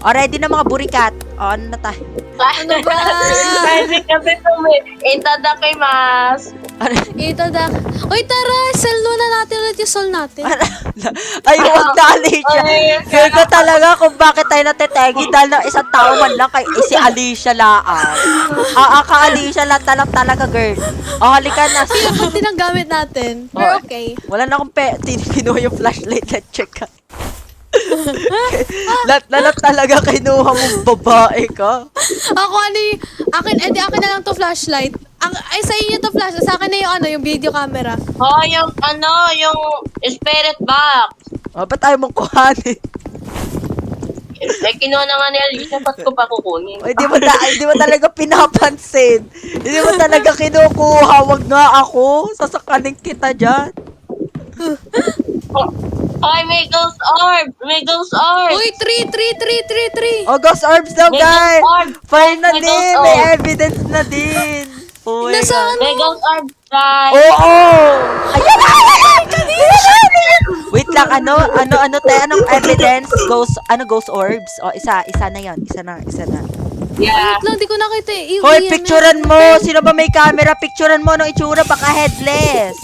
O, ready na mga burikat. O, ano na tayo? Ano ba? Pwede kasi itadakimasu. Ito da. Uy, tara! Sell muna natin ulit yung soul natin. Ay, huwag na, Alicia. Girl ko talaga kung bakit tayo natetegi dahil na isang tao man lang kay si Alicia laan. Ka Alicia lang talaga, girl. O, halika na. Sino pa din ang gamit natin? Pero okay. Wala na akong kinuha yung flashlight. Let's check ka. Lahat talaga kinuha mong babae ka. Ako akin na lang to flashlight. Ay, sa inyo to flashlight. Sa akin na yung video camera. Oh, yung spirit box. O, ba't tayo mong kuhanin? Eh, kinuha na nga ni Alicia, ba't ko pa kukunin? O, hindi mo talaga pinapansin. Hindi mo talaga kinukuha. Wag nga ako. Sasakaling kita dyan. Ay, may ghost orb! May ghost orb! Uy, 3. O, ghost orbs daw, May guys. ghost orb! Finally, May ghost may orb. evidence na din. Oh my Nasa God. May ghost orb, guys! Oo! Ayan! Wait lang, anong evidence? Ghost orbs? O, isa na yan. Isa na. Yeah. Wait lang, di ko nakita eh. Yung Hoy, EMF. picturean mo! Sino ba may camera? Picturean mo ng itsura, baka headless.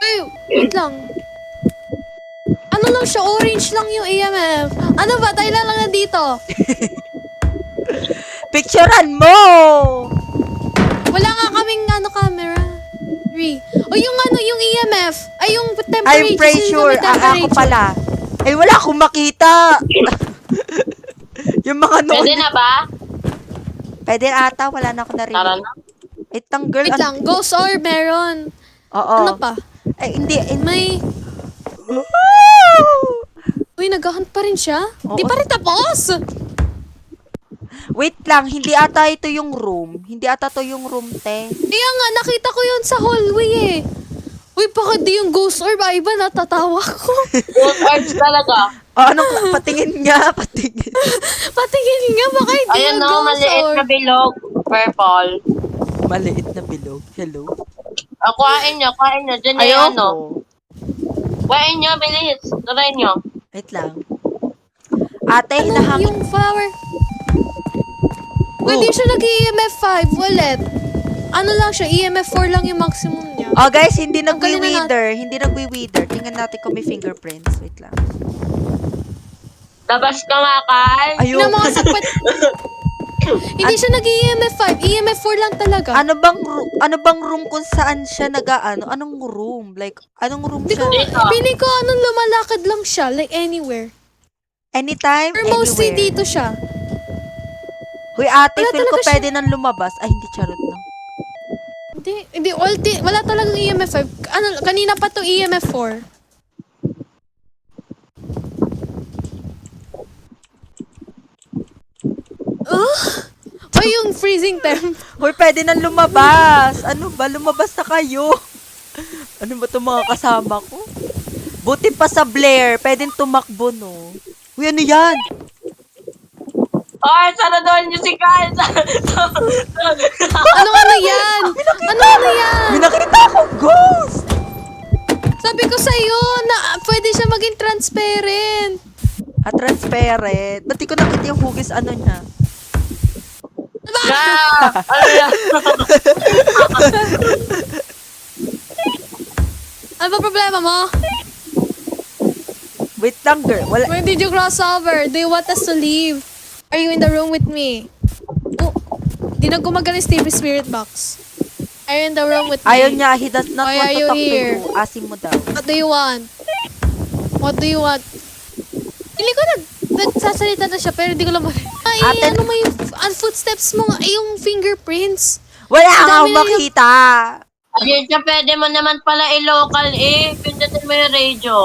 Uy, wait lang. Ano lang siya? Orange lang yung EMF. Ano ba? Tayo lang na dito. Picturean mo! Wala nga kaming camera. 3. O yung yung EMF. Ay, yung temperature. I'm pretty Sino sure. may temperature? Ako pala. Ay, wala akong makita. Yung mga noon. Pwede na ba? Pwede ata, wala na ako Tara narinig. na. Itang girl. Wait lang. Ghost orb meron. Oo. Ano pa? Ay, hindi. May... Uy, nag-hunt pa rin siya? Oo. Di pa rin tapos! Wait lang, hindi ata ito yung room. Hindi ata to yung room, te. Kaya nga, nakita ko yun sa hallway eh. Uy, baka di yung ghost orb. Ay ba, natatawa ko. Ghost orbs talaga. Anong patingin nga, patingin. Patingin nga, baka hindi Ayun yung no, ghost maliit orb. na bilog. Purple. Maliit na bilog. Hello. Kuhain nyo. Diyan na yung Ayoko. Kuhain nyo, bilis. Try nyo. Wait lang. Ate, Ano hinahangin. yung flower? Uy, di siya nag-EMF 5 ulit. Ano lang siya, EMF 4 lang yung maximum niya. Oh, guys, hindi Tanggalin na nagwi-wither. Hindi nagwi-wither. Tingnan natin kung may fingerprints. Wait lang. Labas ka nga, Kal. Ayun. Na mga sakpat. Hindi siya nag-EMF 5, EMF 4 lang talaga. Ano bang room kung saan siya nag-ano? Anong room? Like, anong room Hindi ko, siya? Dito. pili ko anong lumalakad lang siya, like anywhere. Anytime, Or mostly anywhere. dito siya. Huy, ate, Wala feel ko talaga pwede nang lumabas. Ay, hindi, charot lang. Hindi, wala talagang EMF 5. Ano, kanina pa to EMF 4. O yung freezing temp. Huy, pwede nang lumabas. Ano ba? Lumabas na kayo. Ano ba itong mga kasama ko? Buti pa sa Blair. Pwedeng tumakbo, no? Huy, ano yan? Ay, sana doon nyo si Kal. Ano yan? Ano yan? May nakita akong ghost! Sabi ko sa'yo na pwede siya maging transparent. Transparent. Ba't di ko nakita yung hugis ano niya? Yeah. Ano yan? Ano ba problema mo? Wait lang, girl. Wala. Where did you cross over? Do you want us to leave? Are you in the room with me? Oh, di na gumagana yung Stevie Spirit Box. Are you in the room with me? Ayaw niya. He does not Why want are to you talk here? to you. Asin mo daw. What do you want? What do you want? Hindi ko nagsasalita na siya, pero hindi ko lang Ay, Ate- ano mo yung footsteps mo? Ay, yung fingerprints. Wala Ang kang dami na makita. Ayun siya, pwede mo naman pala i-local eh. Pindutin mo yung radio.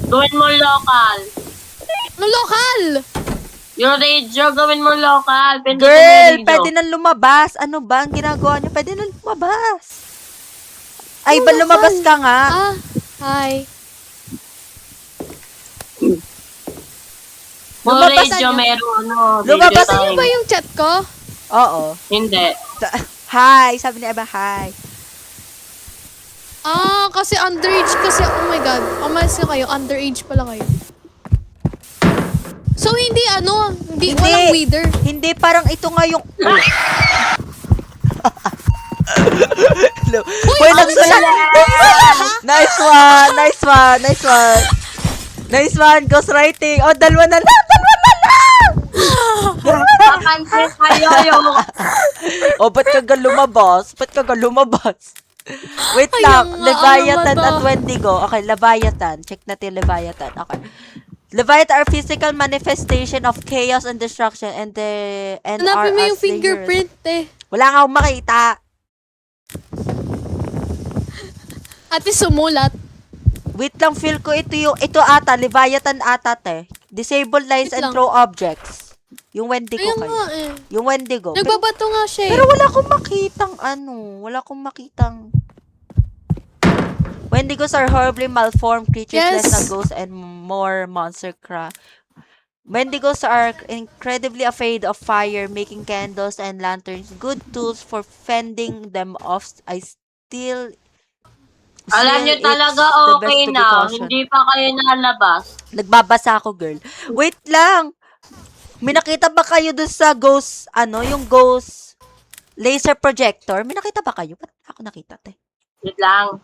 Gawin mo local. No, local! Yung radio, gawin mo local. Pindutin mo Girl, yung radio. pwede nang lumabas. Ano ba ang ginagawa niyo? Pwede nang lumabas. Ay, ba lumabas ka nga? Ah, hi. Yung lumabas radio, na- meron ano. Lumabas radio Ano time. ba yung chat ko? Oo. Hindi. Hi, sabi ni Eva, hi. Ah, kasi underage kasi. Oh my God. Umalis na kayo. Underage pala kayo. Hindi, walang wither. Hindi, parang ito nga yung... Uy, nagsulat! Nice one! Nice one! Nice one! Nice one! Ghostwriting! Oh, dalawa na lang! Dalawa na lang! Kakansin kayo yung... Oh, ba't ka ga lumabas? Ba't ka ga lumabas? Wait Ay, lang. ang Leviathan ano at Wendigo. Okay, Leviathan. Check natin Leviathan. Okay. Leviathan are physical manifestation of chaos and destruction and are Hanapin mo yung as they fingerprint eh. Wala nga akong makita. Ate sumulat. Wait lang, feel ko ito ata, Leviathan ata te. Disable lines Wait and lang. throw objects. Yung Wendigo Ayun kayo. nga eh. Yung Wendigo. Nagbabato nga siya eh. Pero wala akong makitang wala akong makitang. Wendigos are horribly malformed creatures Yes. less than ghosts and more monster craft. Wendigos are incredibly afraid of fire, making candles and lanterns good tools for fending them off. Alam nyo Still, talaga it's the best okay to be na. cautioned. Hindi pa kayo nalabas. Nagbabasa ako, girl. Wait lang! May nakita ba kayo dun sa ghost, yung ghost laser projector? May nakita ba kayo? Ba't ako nakita, te? Wait lang.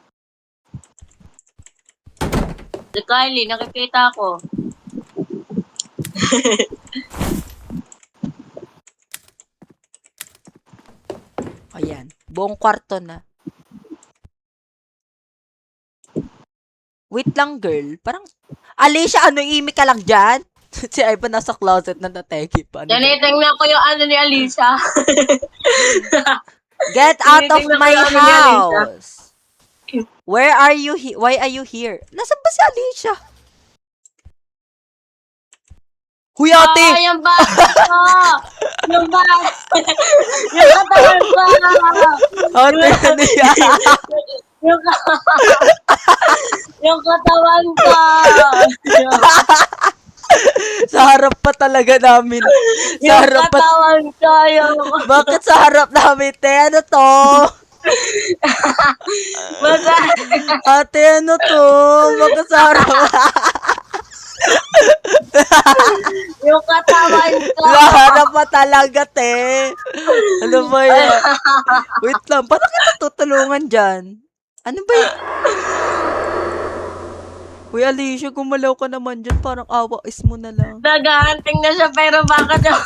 Si Kylie, nakikita ko. Ayan. Buong kwarto na. Wait lang, girl. Parang, Alicia, imik ka lang dyan? Si Ivan nasa closet na nategi pa. Tinitingnan ko yung ano ni Alicia. Get out of Tinitingnan ko my yung ano ni Alicia. house! Where are you Why are you here? Nasaan ba si Alicia? Huy, ate! Ah, yung bata ko! Yung bata! Yung katawan ko! Ate, ano yan? Yung yung katawan ko! Sa harap pa talaga namin. Sa Yung harap pa. katawan ko! Yung... Bakit sa harap namin, te? Ano to? Basta... Ate, ano to? Bakit sa harap? Yung katawan ko! Sa harap pa talaga, te. Ano ba yan? Wait lang, paano kita tutulungan dyan? Ano ba yan? Uy, Alicia, gumalaw ka naman dyan. Parang awa-is mo na lang. Nag-hunting na siya pero bakit yung...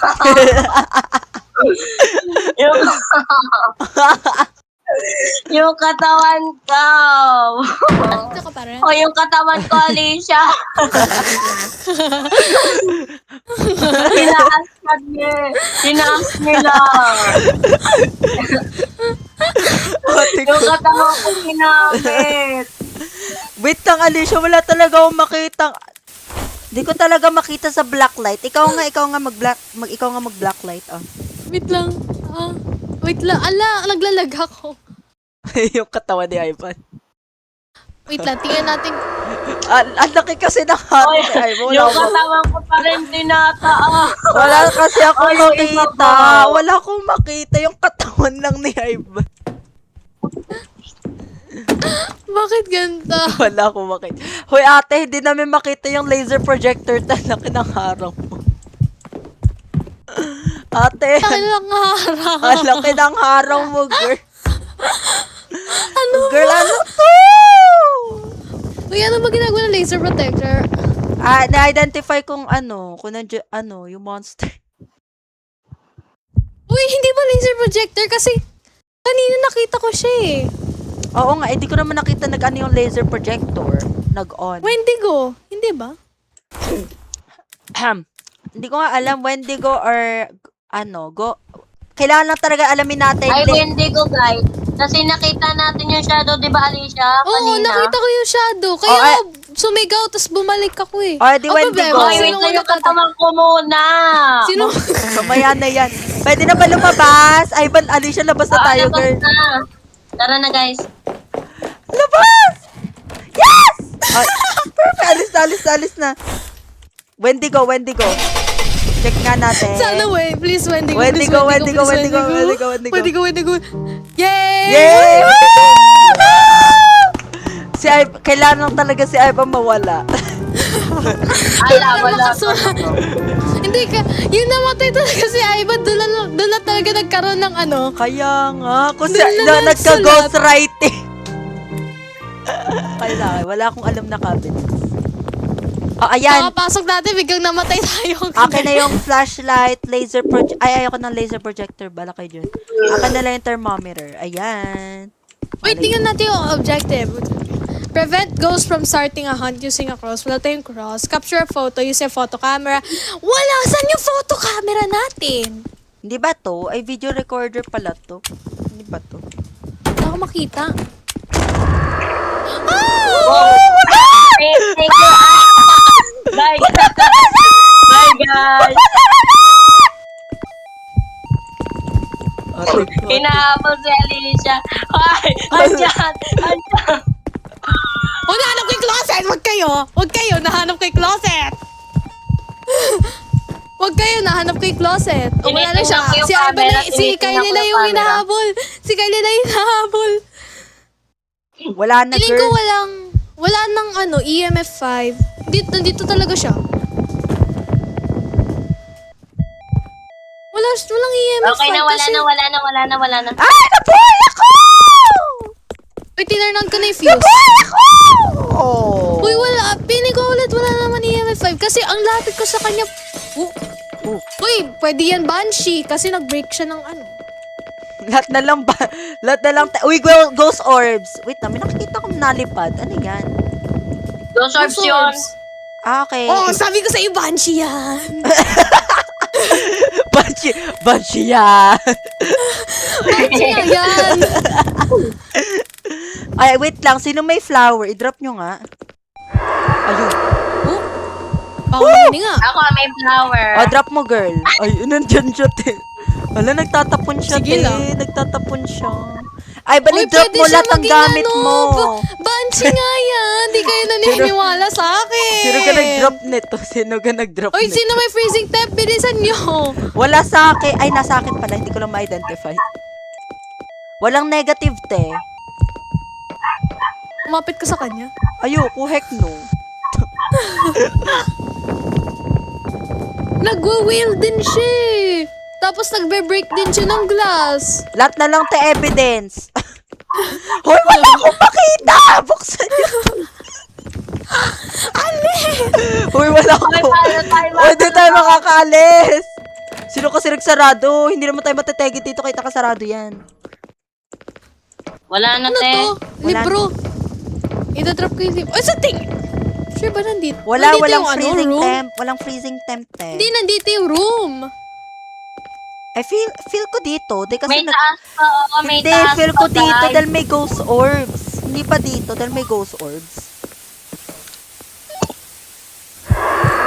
yung katawan ko! Ito ka pa rin. O yung katawan ko, Alicia! Tinaas nila! Ate ko. Yung katawan ko ginamit! Wait lang, Alicia, wala talaga akong makita. Di ko talaga makita sa blacklight. Ikaw nga mag-blacklight. Oh. Wait lang. Wait lang. Ala, naglalag ako. Yung katawan ni Ivan. Wait lang, tingnan natin. Ang laki kasi ng hati ni Ivan. Wala, Yung katawan ko pa rin tinataas! wala kasi ako Ay, yung iba makita. pa. Wala akong makita. Yung katawan lang ni Ivan. Bakit ganito? Wala akong makita. Hoy ate, hindi namin makita yung laser projector. Laki ng harang mo. Ate, Akin lang harap. ang laki ng harang mo, girl. Ano Girl, ba? ano to? Uy, ano ba ginagawa ng laser protector? Na-identify kung yung monster. Uy, hindi ba laser projector? Kasi kanina nakita ko siya eh. Oo nga, hindi ko naman nakita yung laser projector. Nag-on. Wendigo. Hindi ba? Hindi ko nga alam, Wendigo or kailangan lang talaga alamin natin. Ay, Wendigo, guys. Kasi nakita natin yung shadow, di ba, Alicia? Oo, Kanina. nakita ko yung shadow. Kaya sumigaw, tapos bumalik ako eh. Oh, di Ano Wendigo. problema? Ay, wait Sino lang yung nakita? katawan ko muna. Sino? Mamaya na yan. Pwede na ba lumabas? Ivan, Alicia, labas na tayo, Labas girl. na. Tara na, guys. Labas! Yes! Ay, perfect. Alis na. Wendigo. Check nga natin. Sana please, Wendigo. Wendigo, please, Wendigo. Wendigo. Yay! Yay! Kailangan lang talaga si Ivan mawala. Wala. Hindi ka, yung namatay talaga si Ivan, doon na talaga nagkaroon ng ano. Kaya nga, kung Doon na nagsulat. nagka-ghostwriting. Kaya wala akong alam na cabinet. Ayan. Pakapasok natin, biglang namatay tayo. Akin na yung flashlight, laser project. Ay, ayoko ng laser projector. Bala kayo dyan. Akin na lang yung thermometer. Ayan. Wait, tingnan natin yung objective. Prevent ghosts from starting a hunt using a cross. Wala tayong cross. Capture a photo using a photo camera. Wala! Saan yung photo camera natin? Hindi ba to? Ay, video recorder pala to. Hindi ba to? Wala ako makita. Thank you. Bye, guys. Bye, guys. Hinahabol si Alicia. Ay, andyan. Oh, nahanap ko yung closet! Huwag kayo! Huwag kayo! Nahanap ko yung closet! Huwag kayo! Nahanap ko yung closet! O, wala na siya. Tinitingnan ko yung Si Ivan camera, na, si tinitingnan Kylie ko na yung yung camera. hinahabol! Si Kylie na yung hinahabol! Wala na, Feeling ko girl. wala nang ano, EMF 5. Dito talaga siya. Walang EMF 5 Okay na, kasi... wala na. Ay, nabuhay ako! Uy, tinurnan ko na yung fuse. Oh. Uy, wala. Pinig ko ulit. Wala naman EMF 5. Kasi ang lapit ko sa kanya... Oh. Uy, pwede yan Banshee. Kasi nag-break siya ng ano. Lahat na lang ba? Uy, ghost orbs. Wait na, may nakikita akong nalipad. Ano yan? Those orbs yun. Ah, okay. Oh, sabi ko sa iyo, Banshee yan. Banshee yan. Banshee nga yan. Ay, wait lang. Sino may flower? I-drop nyo nga. Ayun. Oh, baka nga. Ako, may flower. Oh, drop mo, girl. Ay, nandyan siya, te. Wala, nagtatapon siya, Sige te. lang. Nagtatapon siya. Ay, Uy, drop pwede mo siya lahat ng maging gamit ano, mo. Banshee nga yan. Di kayo naniniwala sa akin. Sino ka nag-drop nito? Sino ka nag-drop Uy, nito? sino may freezing temp? Bilisan nyo. Wala sa akin. Ay, nasa akin pala. Hindi ko lang ma-identify. Walang negative, te. Umapit ko sa kanya. Ayoko, heck no. Nagwa-wheel din siya eh. Tapos nagbe-break din siya ng glass. Lahat na lang te evidence. Hoy, wala akong makita! Buksan niyo. Hoy, wala ako. Hoy, di tayo makakaalis. Sino kasi nagsarado? Hindi naman tayo matetegi dito kahit nakasarado yan. Wala na, Ano te. to? Wala. Libro. Ito-drop ko yung libro. Ay, sa ting! Sure ba nandito? Wala, Nandito walang yung freezing room? temp. Walang freezing temp, te. Hindi, nandito yung room. I feel ko dito. Di kasi May taas pa, oo, may Hindi, taas feel pa, ko dito guys. dahil may ghost orbs. Hindi pa dito dahil may ghost orbs.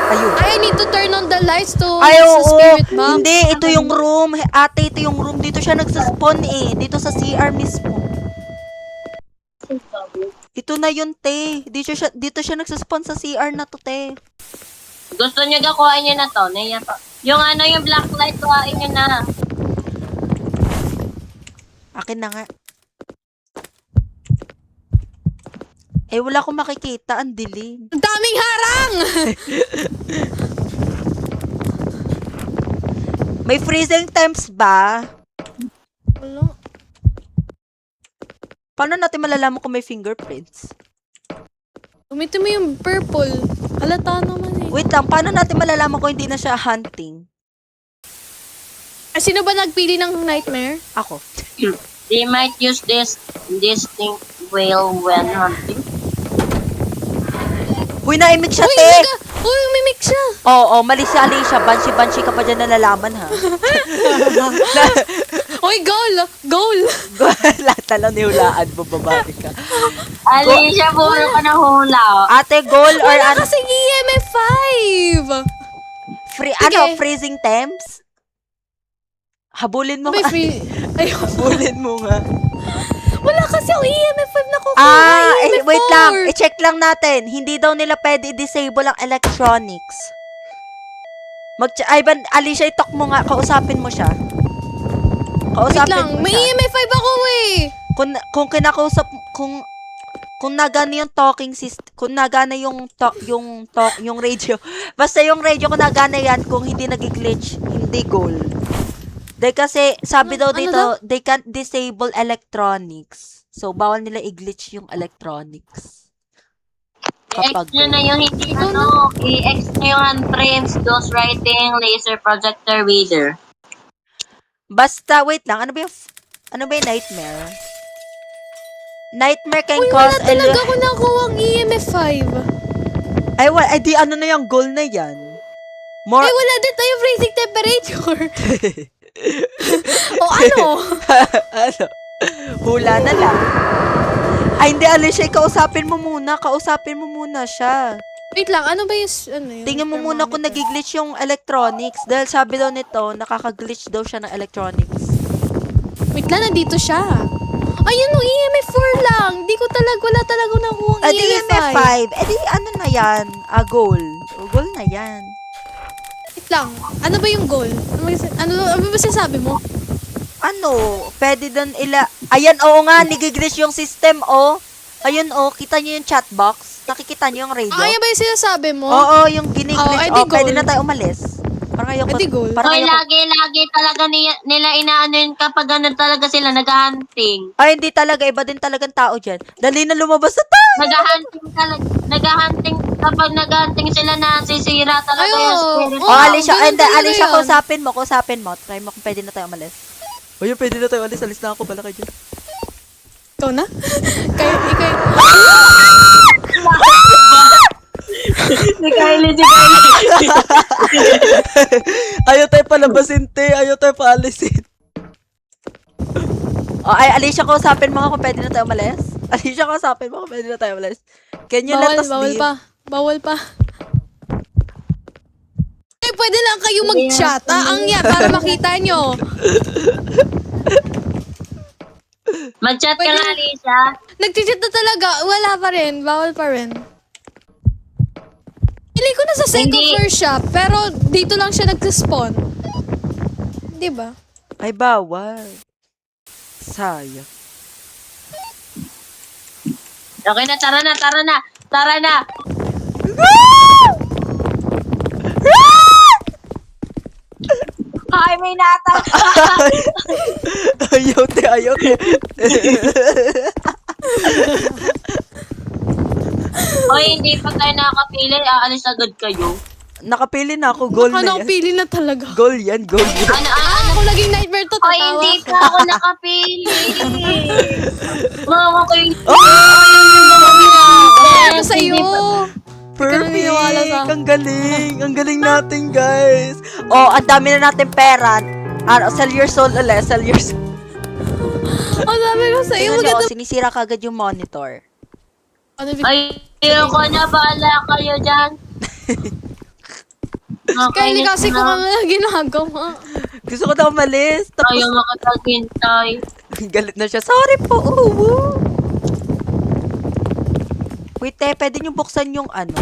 Ayun. I need to turn on the lights to Ay, sa oo. spirit box. Hindi, ito yung room. Ate, ito yung room. Dito siya nagsaspawn eh. Dito sa CR mismo. Ito na yun, te. Dito siya nagsaspawn sa CR na to, te. Gusto nyo gakuhain nyo na to. Naya to. Yung ano, yung black light, kuhain nyo na. Akin na nga. Eh, wala akong makikita. Ang dilim. Ang daming harang! May freezing temps ba? Wala. Paano natin malalaman kung may fingerprints? Gamitin mo yung purple. Halata naman eh. Wait lang, paano natin malalaman kung hindi na siya hunting? Ah, sino ba nagpili ng nightmare? Ako. They might use this thing whale when hunting. Uy, naimik siya, Uy, te! Uy, umimik siya. Oo, mali si Alicia. Banshee ka pa dyan nalalaman, ha? Uy, goal! Goal! Lahat na lang nihulaan mo, babae ka. Alicia, puro ka na hula. Ate, goal or Wala ano? kasing EMF 5! Sige. Freezing temps? Habulin mo May nga. free... Ayun. Habulin mo nga. Wala kasi ang EMF 5 na kukuha. EMF Wait 4. lang. I-check lang natin. Hindi daw nila pwede i-disable ang electronics. Ivan, Alicia, itok mo nga. Kausapin mo siya. Wait Kausapin lang, mo may siya. EMF 5 ako eh. Kung kinakausap, kung kung nagana yung talking system, kung nagana yung radio, basta yung radio kung nagana yan, kung hindi nag-glitch, hindi goal. Dahil kasi, sabi daw Ano dito, daw? they can't disable electronics. So, bawal nila i-glitch yung electronics. I-X nyo na yung hindi i-X nyo yung handframes, ghostwriting, laser projector reader. Basta, wait lang, ano ba yung nightmare? Nightmare can Uy, cause wala talaga ako nakuha ang EMF 5. ay di ano na yung goal na yan. More Ay, wala din tayo freezing temperature. O ano? ano? Hula na lang. Ay, hindi, Alicia, kausapin mo muna siya. Wait lang, ano ba yung... Ano yun? Tingnan mo muna kung nag-glitch yung electronics. Dahil sabi daw nito, nakaka-glitch daw siya ng electronics. Wait lang, nandito siya. Ayun o, EMF 4 lang. Wala talaga nakuha ang Di EMF 5. 5. Di ano na yan? Goal. Goal na yan. Wait lang, ano ba yung goal? Ano ba sinasabi mo? Ano? Pwede doon Ayan, oo nga, nag-glitch yung system, oh. Ayun, oh. Kita niyo yung chat box. Nakikita niyo yung radio. Ayan ba yung sinasabi mo? Oo, yung giniglitch. edi Pwede goal. na tayo umalis. Parang ayoko. Edi goal. Parang Hoy, ayoko. lagi talaga nila inaano yun kapag ano talaga sila, nag-hunting. Ay, hindi talaga. Iba din talagang tao dyan. Dali na lumabas na tayo. Nag-hunting kapag nag-hunting sila na sisira talaga Ay, yung oo. spirit. Oh, Alicia, ganun talaga Alicia, yun. kausapin mo. Try mo kung pwede na tayo umalis. O yun, pwede na tayo umalis. Alis na ako, bala ka dyan. Ikaw na? Ikaw. Si Kylie. Ayaw tayo palabasin, te. Ayaw tayo paalisin. Ay, Alicia, kausapin mo nga kung pwede na tayo umalis. Alicia, kausapin mo kung pwede na tayo umalis. Can you let us leave? Bawal pa. Eh, pwede lang kayo mag-chat. Ang yan, para makita nyo. Mag-chat ka Pwede- nga, Alicia. Nag-chat na talaga. Wala pa rin. Bawal pa rin. Pili ko na sa second Hindi. floor siya, pero dito lang siya nag-spawn. Di ba? Ay, bawal. Sayang. Okay na, tara na. Ay, may nata. Ayaw, te. Hoy, hindi pa tayo nakakapili. Aalis agad kayo. Nakapili na ako. Goal na yan. Nakapili na talaga. Goal yan. Ano? Ako naging nightmare to, Hoy, tatawa. hindi pa ako nakapili. Mama ko yung... Ano sa'yo? Perfect! naniniwala sa- Ang galing! Ang galing natin, guys! Oh, ang dami na natin pera. Sell your soul ulit. Sell your soul. Ang sabi ko sa'yo, Tingnan nyo, maganda. sinisira kagad yung monitor. Ano, Ay, ayoko na. Bahala kayo dyan. Kylie, kasi kung ano na ginagawa. Gusto ko na umalis. Tapos, Ayaw makataghintay. galit na siya. Sorry po, uwu. Wait, pwede nyo buksan yung ano.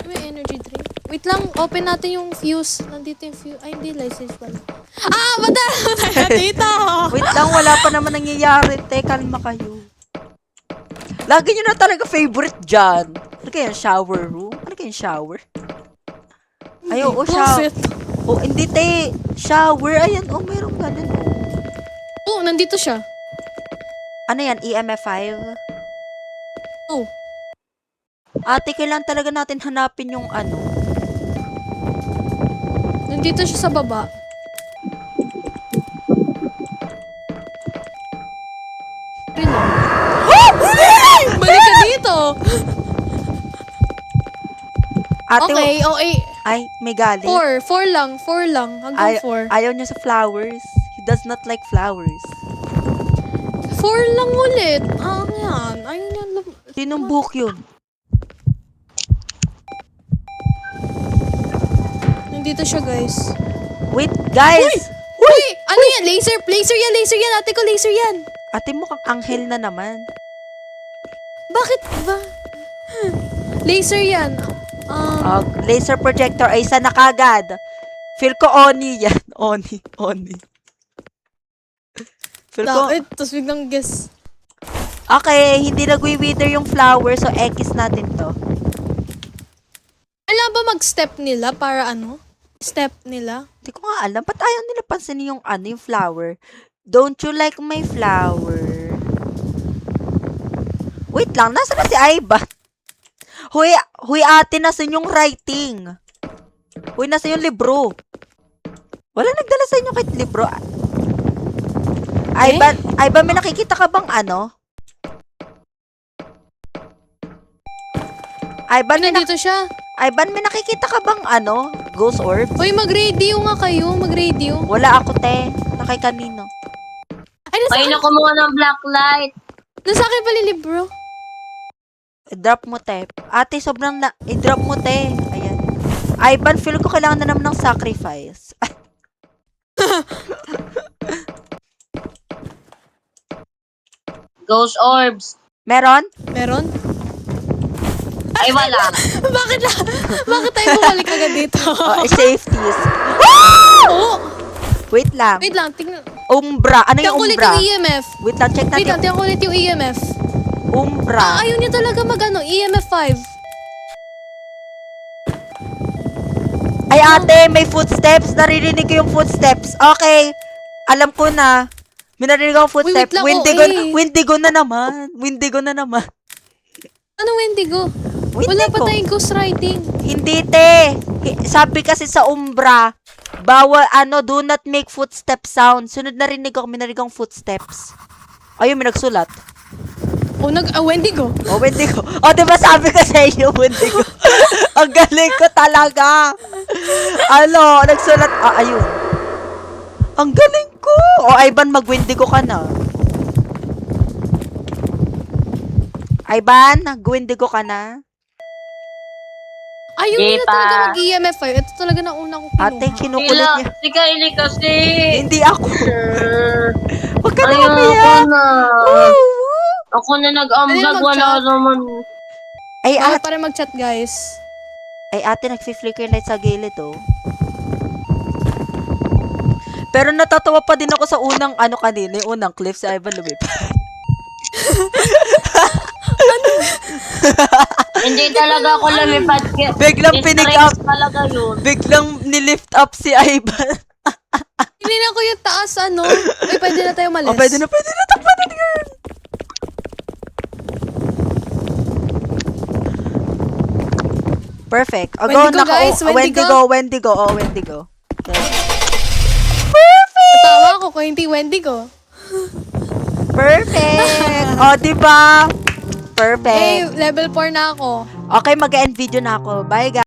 May energy drink. Wait lang, open natin yung fuse. Nandito yung fuse. Ay, hindi, license pala. Bata! Dito! Wait lang, wala pa naman nangyayari. Kalma kayo. Lagi nyo na talaga favorite dyan. Ano kaya shower room? Ano kaya shower? Ay, oo, shower. Closet. Oh, hindi, shower. Ayan, mayroong ganun. Oo, nandito siya. Ano yan? EMF 5? Oh. Ate, kailan talaga natin hanapin yung ano? Nandito siya sa baba. Balik ka dito! Ate, Okay. ay, may galit. 4 lang. Hanggang 4. Ayaw niya sa flowers. He does not like flowers. 4 lang ulit. Yan. Ayaw niya. Sinong book yun? Nandito siya, guys. Wait, guys! Uy! Ano yan? Laser yan. Ate ko, laser yan. Ate, mukhang anghel na naman. Bakit ba? Laser yan. Laser projector ay isa na kagad. Feel ko Oni yan. Oni. Feel ko, Tapos biglang guess. Okay, hindi nagwi-wither yung flower, so X natin to. Alam ba mag-step nila para ano? Step nila? Hindi ko nga alam. Ba't ayaw nila pansinin yung yung flower? Don't you like my flower? Wait lang, nasa na si Aiba? Huy ate, nasan yung writing? Huy, nasan yung libro? Wala nagdala sa inyo kahit libro. Aiba, may nakikita ka bang ano? Aiban, Nandito siya. Aiban, may nakikita ka bang ano? Ghost orb? Hoy, mag-radio nga kayo. Mag-radio. Wala ako, te. Nakay kanino? Ay, nasa Ay, akin. kumuha ng black light. Nasa akin pala yung libro. I-drop mo, te. Ate, sobrang i-drop mo, te. Ayan. Aiban, feel ko kailangan na naman ng sacrifice. Ghost orbs. Meron? Meron? Ay, wala. Bakit tayo bumalik agad dito? Safeties. Oo. Wait lang. Wait lang, tingnan. Umbra. Ano Tingnan yung ko ulit umbra? yung EMF. Wait lang, check Wait lang, natin. tingnan ko ulit yung EMF. Umbra. Ayaw niya talaga mag-ano, EMF 5. Ay, ate, may footsteps. Naririnig ko yung footsteps. Okay. Alam ko na. May narinig akong footsteps. wait lang, Windigo na naman. Windigo na naman. Ano Wendigo? Wala Windigo. pa tayong ghostwriting. Hindi, te. Sabi kasi sa Umbra, bawal, do not make footstep sound. Sunod na rinig ako, may narinig akong footsteps. Ayun, may nagsulat. O, Wendigo. Oh, Wendigo. Oh, diba sabi ko sa inyo, Wendigo. Ang galing ko talaga. Nagsulat. Ayun. Ang galing ko. Ivan, mag-Wendigo ka na. Ivan, nag-Wendigo ka na. Ayaw Di nila pa. talaga mag-EMF 5. Ito talaga na una kong kinuha. Ate, kinukulit niya. Si Kylie kasi. Hindi ako. Huwag ka na Ayoko umiyak. na. Woo! Ako na nag-ambag. Ano Wala mag-chat? naman. Ay, Bawal ate. pa rin mag-chat, guys. Ay, ate, nag-flicker light sa gilid, oh. Pero natatawa pa din ako sa unang, kanina, yung unang clip, si Ivan lumipad. Hindi talaga ako lumipad. Biglang pinig up. Talaga yun. Biglang nilift up si Ivan. Tinignan ko yung taas, Uy, pwede na tayo malis. Oh, pwede na. Takpan na, girl. Perfect. Oh, go, Wendigo, guys, Wendigo. Wendigo. Oh, Wendigo. Okay. Tawa ako kung hindi Wendigo. Perfect. Oh, diba? Perfect. Level 4 na ako. Okay, mag-end video na ako. Bye, guys.